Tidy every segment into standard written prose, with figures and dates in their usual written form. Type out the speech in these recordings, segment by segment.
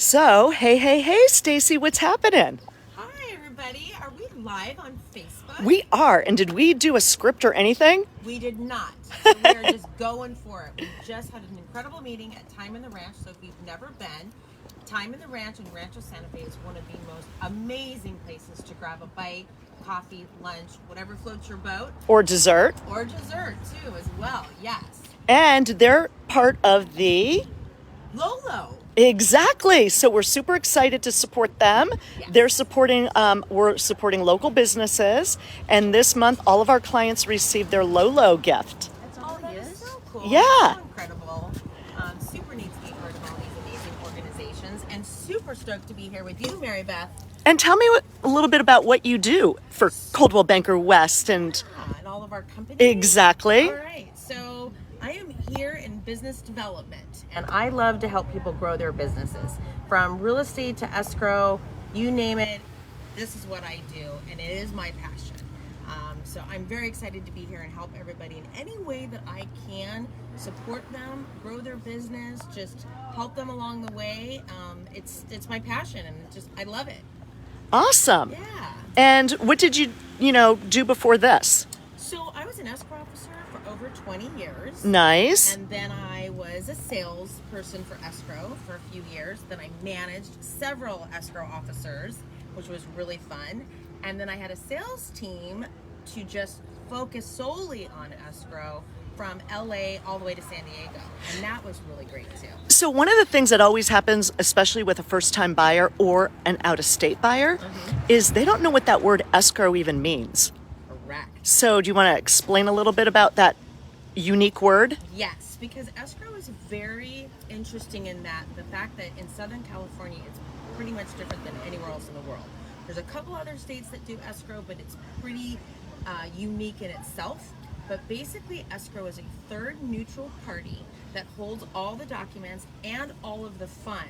So, hey, Stacy, what's happening? Hi, everybody. Are we live on Facebook? We are. And did we do a script or anything? We did not. So we are just going for it. We just had an incredible meeting at Thyme in the Ranch. So if you've never been, Thyme in the Ranch in Rancho Santa Fe is one of the most amazing places to grab a bite, coffee, lunch, whatever floats your boat. Or dessert. Or dessert, too, as well. Yes. And they're part of the... Lolo. Exactly. So we're super excited to support them. Yes. They're supporting, we're supporting local businesses. And this month, all of our clients received their Lolo gift. That's all that is so cool. Yeah. So incredible. Super neat to be part of all these amazing organizations, and super stoked to be here with you, MaryBeth. And tell me a little bit about what you do for Coldwell Banker West and all of our companies. Exactly. All right. So I am here in business development, and I love to help people grow their businesses, from real estate to escrow, you name it. This is what I do, and it is my passion. So I'm very excited to be here and help everybody in any way that I can, support them, grow their business, just help them along the way. It's my passion, and I love it. Awesome. Yeah. And what did you do before this? So I was an escrow officer for over 20 years. Nice. And then I was a salesperson for escrow for a few years. Then I managed several escrow officers, which was really fun. And then I had a sales team to just focus solely on escrow from LA all the way to San Diego. And that was really great too. So one of the things that always happens, especially with a first-time buyer or an out-of-state buyer, is they don't know what that word escrow even means. Correct. So do you want to explain a little bit about that unique word? Yes, because escrow is very interesting in that the fact that in Southern California, it's pretty much different than anywhere else in the world. There's a couple other states that do escrow, but it's pretty unique in itself. But basically, escrow is a third neutral party that holds all the documents and all of the funds.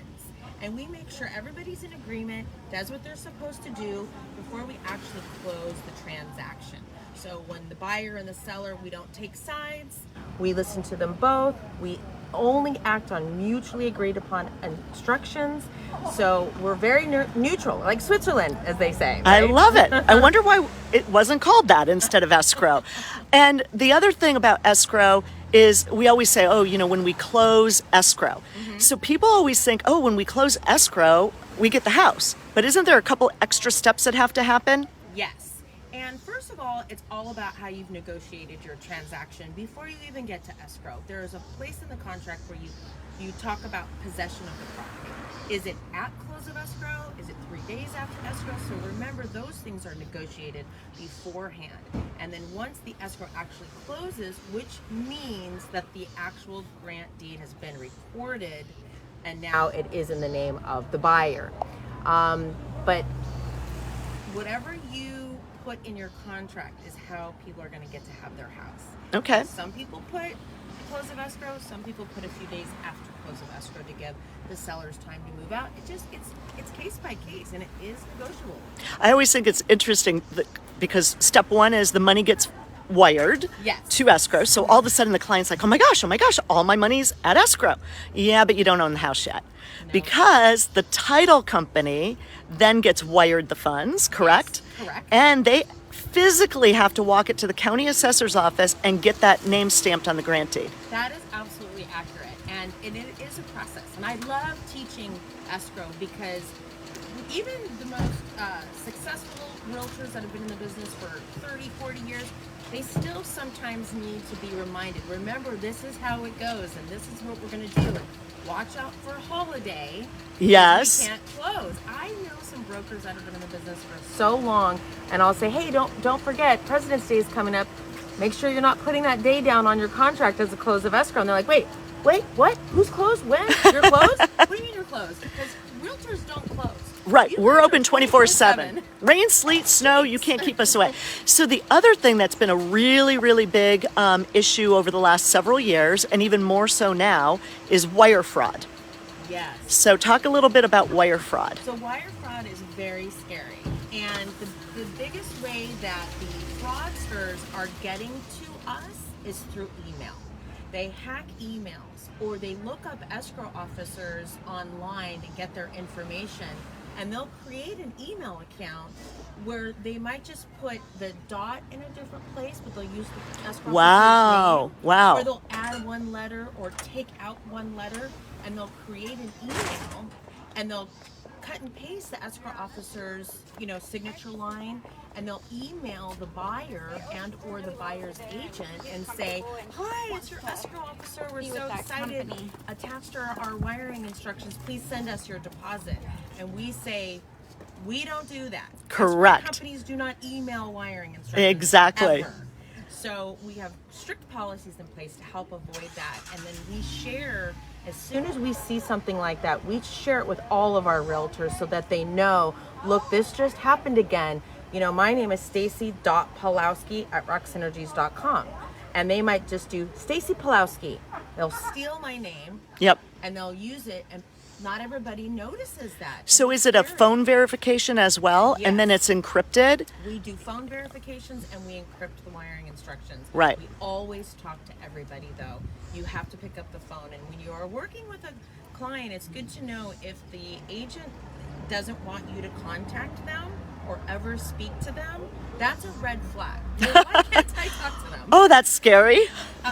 And we make sure everybody's in agreement, does what they're supposed to do before we actually close the transaction. So when the buyer and the seller, we don't take sides. We listen to them both. We only act on mutually agreed upon instructions. So we're very neutral, like Switzerland, as they say. Right? I love it. I wonder why it wasn't called that instead of escrow. And the other thing about escrow is we always say, when we close escrow. So people always think, when we close escrow, we get the house. But isn't there a couple extra steps that have to happen? Yes. And first of all, it's all about how you've negotiated your transaction before you even get to escrow. There is a place in the contract where you talk about possession of the property. Is it at close of escrow? Is it 3 days after escrow? So remember, those things are negotiated beforehand. And then once the escrow actually closes, which means that the actual grant deed has been recorded, and now it is in the name of the buyer. But whatever you put in your contract is how people are going to get to have their house. Okay. Some people put close of escrow, some people put a few days after close of escrow to give the sellers time to move out. It's case by case, and it is negotiable. I always think it's interesting because step one is the money gets wired to escrow. So all of a sudden the client's like, oh my gosh, all my money's at escrow. Yeah, but you don't own the house yet. No. Because the title company then gets wired the funds, correct? Yes, correct. And they physically have to walk it to the county assessor's office and get that name stamped on the grant deed. That is absolutely accurate. And it is a process. And I love teaching escrow because even the most successful realtors that have been in the business for 30, 40 years, they still sometimes need to be reminded, remember, this is how it goes, and this is what we're going to do. And watch out for a holiday. Yes. We can't close. I know some brokers that have been in the business for so long, and I'll say, hey, don't forget, President's Day is coming up. Make sure you're not putting that day down on your contract as a close of escrow. And they're like, wait, what? Who's closed? When? You're closed? What do you mean you're closed? Because realtors don't close. Right, we're open 24/7. Rain, sleet, snow, you can't keep us away. So the other thing that's been a really, really big issue over the last several years, and even more so now, is wire fraud. Yes. So talk a little bit about wire fraud. So wire fraud is very scary. And the biggest way that the fraudsters are getting to us is through email. they hack emails, or they look up escrow officers online to get their information, and they'll create an email account where they might just put the dot in a different place, but they'll use the escrow officer's name, or they'll add one letter or take out one letter, and they'll create an email, and they'll cut and paste the escrow officer's, signature line, and they'll email the buyer and or the buyer's agent and say, "Hi, it's your escrow officer. We're so excited. Attached are our wiring instructions. Please send us your deposit." And we say, we don't do that. Correct. Escrow companies do not email wiring instructions. Exactly. Ever. So we have strict policies in place to help avoid that. And then we share, as soon as we see something like that, we share it with all of our realtors so that they know, look, this just happened again. My name is Stacy.Pulowski@rocksynergies.com. And they might just do Stacy Pulowski. They'll steal my name. Yep. And they'll use it, and not everybody notices that. So is it a phone verification as well? Yes. And then it's encrypted? We do phone verifications and we encrypt the wiring instructions. Right. We always talk to everybody, though. You have to pick up the phone, and when you are working with a client, it's good to know if the agent doesn't want you to contact them or ever speak to them. That's a red flag. Why can't I talk to them? Oh, that's scary.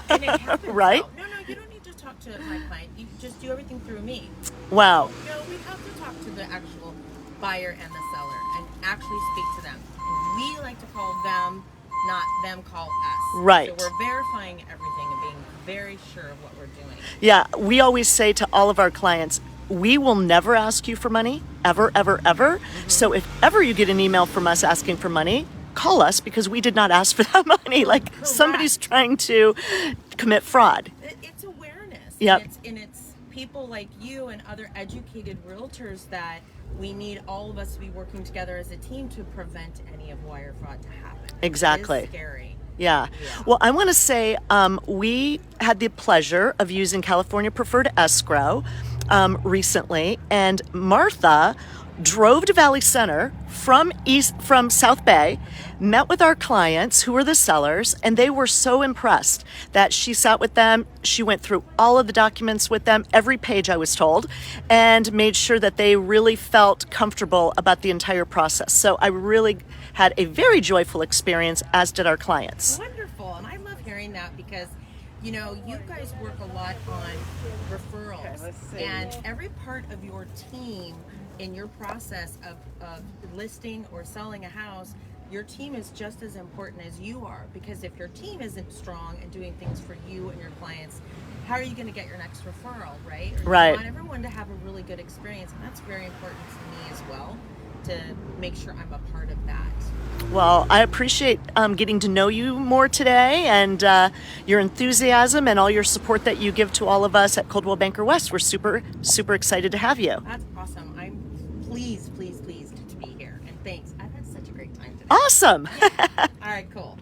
And it happens. Right? No, you don't need to talk to my client. You just do everything through me. Wow. No, we have to talk to the actual buyer and the seller and actually speak to them. And we like to call them, not them call us. Right. So we're verifying everything and being very sure of what we're doing. Yeah, we always say to all of our clients, we will never ask you for money, ever, ever, ever. Mm-hmm. So if ever you get an email from us asking for money, call us, because we did not ask for that money. Like, correct. Somebody's trying to commit fraud. It's awareness. Yep. And it's people like you and other educated realtors that we need all of us to be working together as a team to prevent any of wire fraud to happen. Exactly. It is scary. Yeah. Well, I want to say we had the pleasure of using California Preferred Escrow recently, and Martha drove to Valley Center from South Bay, met with our clients who were the sellers, and they were so impressed that she sat with them. She went through all of the documents with them, every page, I was told, and made sure that they really felt comfortable about the entire process. So I really had a very joyful experience, as did our clients. Wonderful. And I love hearing that, because you guys work a lot on referrals, and every part of your team in your process of listing or selling a house, your team is just as important as you are, because if your team isn't strong and doing things for you and your clients, how are you going to get your next referral, right? Right. You want everyone to have a really good experience, and that's very important to me as well, to make sure I'm a part of that. Well, I appreciate getting to know you more today, and your enthusiasm and all your support that you give to all of us at Coldwell Banker West. We're super, super excited to have you. That's awesome. I'm pleased to be here, and thanks. I've had such a great time today. Awesome. Yeah. All right, cool.